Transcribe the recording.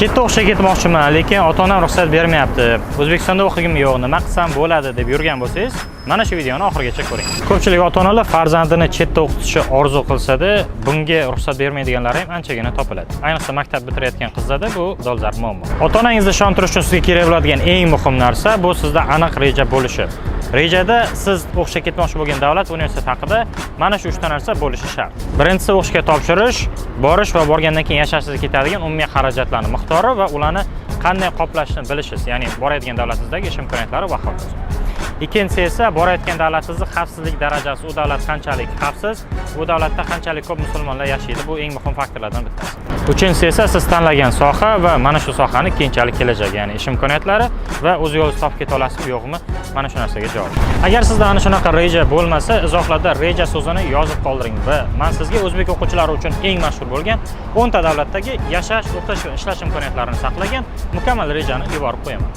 Chetda o'qishga ketmoqchiman, lekin ota-onam ruxsat bermayapti. O'zbekistonda o'qigim yo'q, nima qilsam bo'ladi deb yurgan bo'lsangiz, mana shu videoni oxirigacha ko'ring. Ko'pchilik ota-onalar farzandini chetda o'qitishni orzu qilsa-da, bunga ruxsat bermaydiganlar ham anchagina topiladi. Ayniqsa maktab bitirayotgan qizlarda bu dolzarb muammo. Ota-onangizni ishontirish uchun sizga kerak bo'ladigan eng muhim narsa bu sizda aniq reja bo'lishi. Rejada siz o'qishga ketmoqchi bo'lgan davlat universitet haqida mana shu 3 ta narsa bo'lishi shart. Birinchisi o'qishga topshirish, borish va borgandan keyin yashashingizga ketadigan umumiy xarajatlarning miqdori va ularni qanday qoplashni bilishingiz, ya'ni borayotgan davlatingizdagi ish imkoniyatlari va hokazo. Ikkinchisi esa borayotgan davlatingizning xavfsizlik darajasi, u davlat qanchalik xavfsiz, u davlatda qanchalik ko'p musulmonlar yashaydi, bu eng muhim faktorlardan bittasi. Uchinchisi esa siz tanlagan soha va mana shu sohaning keyinchalik kelajagi, ya'ni ish imkoniyatlari va o'z yo'lingizni topib keta olasizmi, yo'qmi, mana shu narsaga javob. Agar sizda ana shunaqa reja bo'lmasa, izohlarda reja so'zini yozib qoldiring va men sizga o'zbek o'quvchilari uchun eng mashhur bo'lgan 10 ta davlatdagi yashash, o'qish va ishlash imkoniyatlarini saqlagan mukammal rejani yuborib qo'yaman.